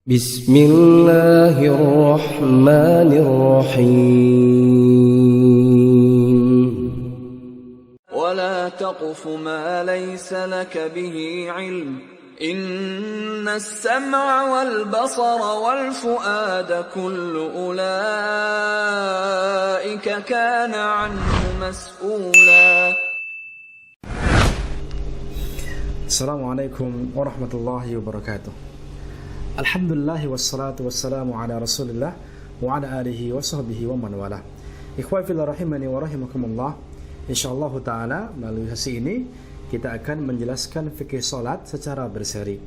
Bismillahirrahmanirrahim. ولا تقف ما ليس لك به علم إن السمع والبصر والفؤاد كل أولئك كان عنه مسؤولا. Assalamualaikum warahmatullahi wabarakatuh. Alhamdulillah wassalatu wassalamu ala rasulillah wa ala alihi wa sahbihi wa man wala. Ikhwai fillah rahimani wa rahimakumullah. InsyaAllah ta'ala melalui sesi ini kita akan menjelaskan fikih salat secara berseri,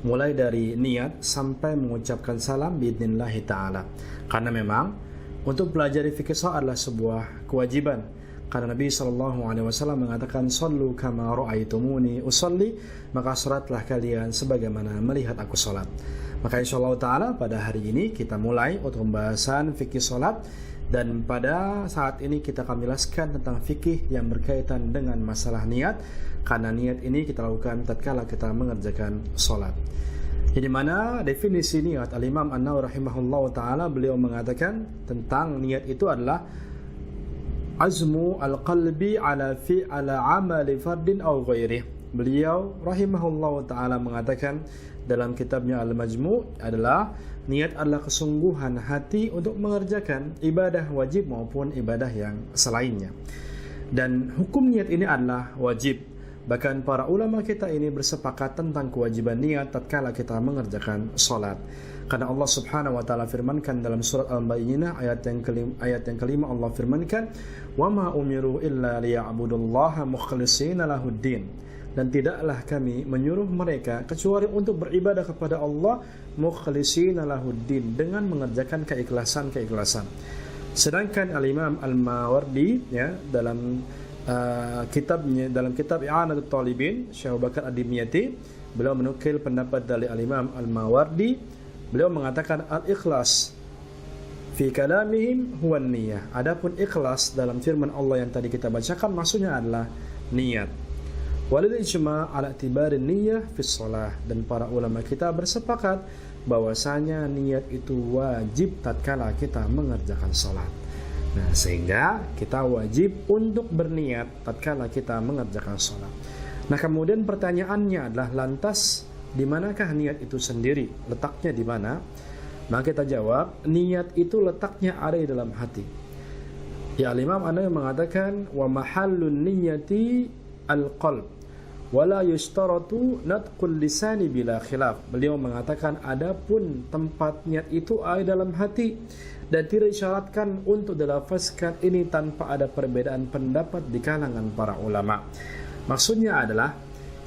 mulai dari niat sampai mengucapkan salam biidnillahi ta'ala. Karena memang untuk pelajari fikih salat adalah sebuah kewajiban. Karena Nabi SAW mengatakan, "Sallu kama ra'aitumuni usalli," maka salatlah kalian sebagaimana melihat aku salat. Maka insyaallah ta'ala pada hari ini kita mulai untuk pembahasan fikih salat. Dan pada saat ini kita akan menjelaskan tentang fikih yang berkaitan dengan masalah niat. Karena niat ini kita lakukan tatkala kita mengerjakan salat. Jadi mana definisi niat, Al-Imam An-Nawawi rahimahullah ta'ala, beliau mengatakan tentang niat itu adalah azmu al-qalbi ala amali fardin aw ghairih. Beliau rahimahullah ta'ala mengatakan dalam kitabnya Al-Majmu' adalah niat adalah kesungguhan hati untuk mengerjakan ibadah wajib maupun ibadah yang selainnya. Dan hukum niat ini adalah wajib. Bahkan para ulama kita ini bersepakat tentang kewajiban niat tatkala kita mengerjakan salat. Karena Allah Subhanahu wa taala firmankan dalam surat Al-Bayyinah ayat yang kelima Allah firmankan, "Wa ma umiru illa liya'budullaha mukhlishina lahuddin." Dan tidaklah kami menyuruh mereka kecuali untuk beribadah kepada Allah mukhlishina lahuddin, dengan mengerjakan keikhlasan. Sedangkan Al-Imam Al-Mawardi dalam kitabnya, dalam kitab I'anatul Talibin, Syekh Abu Bakar Ad-Dimyati, beliau menukil pendapat dari Al-Imam Al-Mawardi. Beliau mengatakan al-ikhlas fi kalamihim huwa niyah. Adapun ikhlas dalam firman Allah yang tadi kita bacakan maksudnya adalah niat. Walil ijma' ala i'tibarin niyyah fi shalah, dan para ulama kita bersepakat bahwasanya niat itu wajib tatkala kita mengerjakan salat. Nah, sehingga kita wajib untuk berniat tatkala kita mengerjakan salat. Nah, kemudian pertanyaannya adalah, lantas di manakah niat itu sendiri? Letaknya di mana? Maka kita jawab, niat itu letaknya ada di dalam hati. Ya, Imam An-Nawawi mengatakan, "Wa mahallun niyyati al-qalb wala yustaratu natqul lisani bila khilaf." Beliau mengatakan adapun tempat niat itu ada dalam hati dan tidak disyaratkan untuk dilafazkan ini tanpa ada perbedaan pendapat di kalangan para ulama. Maksudnya adalah,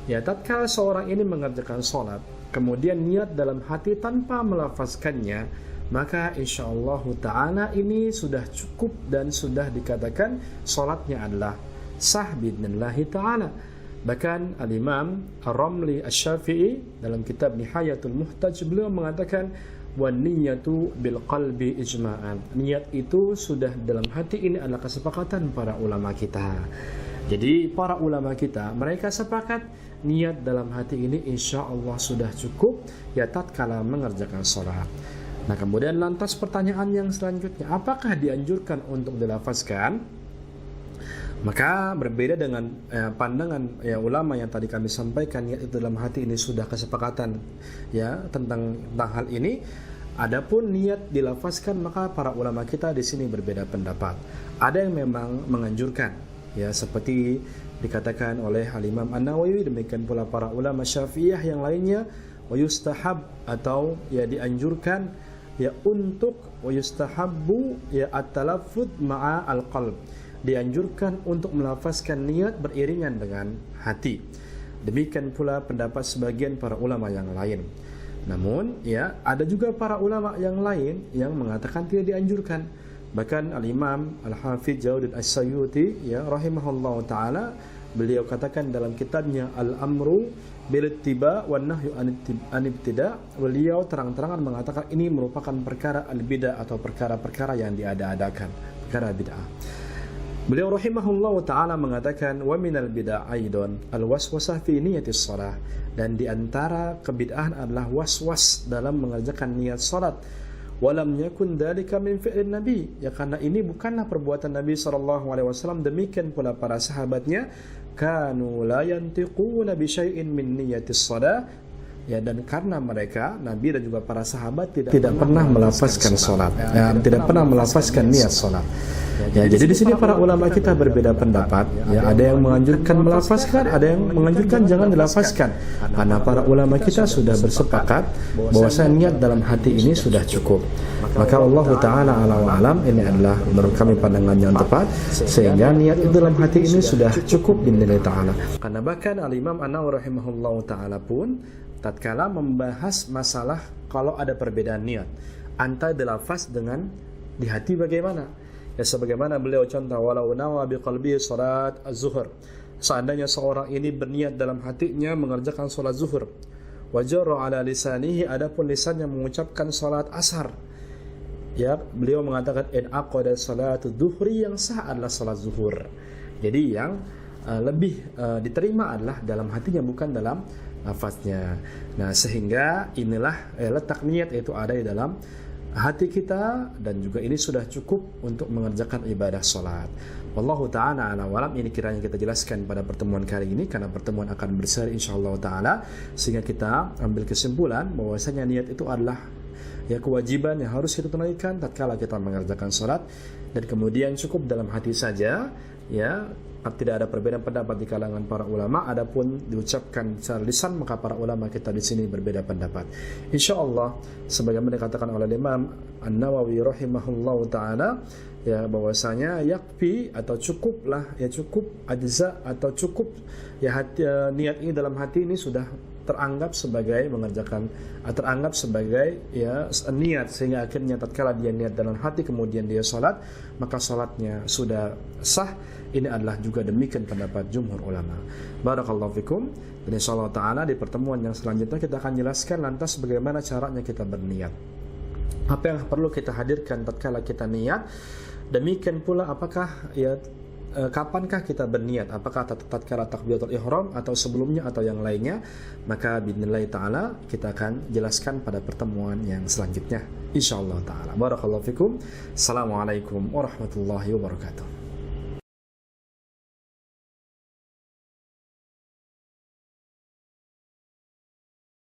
ya, tatkala seorang ini mengerjakan salat kemudian niat dalam hati tanpa melafazkannya, maka insyaallah ta'ala ini sudah cukup dan sudah dikatakan salatnya adalah sah biidnillahi ta'ala. Bahkan Al-Imam Ar-Ramli Asy-Syafi'i dalam kitab Nihayatul Muhtaj, beliau mengatakan, "Wan niyyatu bil qalbi ijma'an." Niat itu sudah dalam hati, ini adalah kesepakatan para ulama kita. Jadi para ulama kita mereka sepakat niat dalam hati ini insyaallah sudah cukup ya tatkala mengerjakan salat. Nah, kemudian lantas pertanyaan yang selanjutnya, apakah dianjurkan untuk dilafazkan? Maka berbeda dengan pandangan ulama yang tadi kami sampaikan, niat itu dalam hati ini sudah kesepakatan tentang hal ini. Adapun niat dilafazkan, maka para ulama kita di sini berbeda pendapat. Ada yang memang menganjurkan, seperti dikatakan oleh Al-Imam An-Nawawi, demikian pula para ulama Syafi'iyah yang lainnya, wa yustahab, atau dianjurkan untuk wa yustahabbu at-talaffuz ma'a al-qalb, dianjurkan untuk melafazkan niat beriringan dengan hati. Demikian pula pendapat sebagian para ulama yang lain. Namun ada juga para ulama yang lain yang mengatakan tidak dianjurkan. Bahkan Al-Imam Al-Hafidz Jalaluddin As-Suyuti rahimahullah ta'ala, beliau katakan dalam kitabnya Al-Amru bil ittiba wan nahyu an ibtida, beliau terang-terangan mengatakan ini merupakan perkara al-bid'ah atau perkara-perkara yang diada-adakan, perkara bid'ah. Beliau rahimahullah ta'ala mengatakan, wa minal bid'ah aidon al-waswasah fi niyatis shalah, Dan di antara kebid'ahan adalah was-was dalam mengerjakan niat salat. Walam yakun dzalika min fi'lin nabi, ya karena ini bukanlah perbuatan Nabi SAW. Demikian pula para sahabatnya, kanu la yantiquna bi syai'in min niyatis shalah, ya, dan karena mereka Nabi dan juga para sahabat tidak pernah melafazkan salat, tidak pernah melafazkan niat salat. Ya, jadi di sini para ulama kita berbeda pendapat. Ya, ada yang menganjurkan melafazkan, ada yang menganjurkan jangan dilafazkan. Karena para ulama kita sudah bersepakat bahwasanya niat dalam hati ini sudah cukup. Maka Allah Ta'ala alam ini adalah menurut kami pandangan yang tepat, sehingga niat itu dalam hati ini sudah cukup dinilai Ta'ala. Karena bahkan Al-Imam An-Nawawi rahimahullah Ta'ala pun tatkala membahas masalah kalau ada perbedaan niat antara dilafaz dengan di hati bagaimana. Ya, sebagaimana beliau contoh, walau nawa biqalbihi salat az-zuhur, seandainya seorang ini berniat dalam hatinya mengerjakan salat zuhur, wajarra ala lisanihi, adapun lisannya mengucapkan salat asar, ya, beliau mengatakan in aqada salatu dhuhri, yang sah adalah salat zuhur. Jadi yang lebih diterima adalah dalam hatinya, bukan dalam lafaznya. Nah, sehingga inilah letak niat itu ada di dalam hati kita, dan juga ini sudah cukup untuk mengerjakan ibadah salat. Wallahu ta'ala ala walam. Ini kiranya kita jelaskan pada pertemuan kali ini, karena pertemuan akan berseri insyaallah ta'ala, sehingga kita ambil kesimpulan bahwasanya niat itu adalah ya kewajiban yang harus kita tunaikan tatkala kita mengerjakan salat, dan kemudian cukup dalam hati saja, ya. Tidak ada perbedaan pendapat di kalangan para ulama. Adapun diucapkan secara lisan, maka para ulama kita di sini berbeda pendapat. Insyaallah, sebagaimana dikatakan oleh Imam An-Nawawi rahimahullahu taala, ya, bahwasanya yakfi atau cukuplah, ya cukup, ajza atau cukup, ya hati, niat ini dalam hati ini sudah teranggap sebagai mengerjakan, teranggap sebagai ya niat, sehingga akhirnya tatkala dia niat dalam hati kemudian dia salat, maka salatnya sudah sah. Ini adalah juga demikian pendapat jumhur ulama. Barakallahu fikum. Dan insyaallah ta'ala di pertemuan yang selanjutnya kita akan jelaskan lantas bagaimana caranya kita berniat, apa yang perlu kita hadirkan tatkala kita niat. Demikian pula apakah ya kapankah kita berniat, apakah tatkala takbiratul ihram atau sebelumnya atau yang lainnya. Maka biidznillah ta'ala kita akan jelaskan pada pertemuan yang selanjutnya insyaallah ta'ala. Barakallahu fikum. Assalamualaikum warahmatullahi wabarakatuh.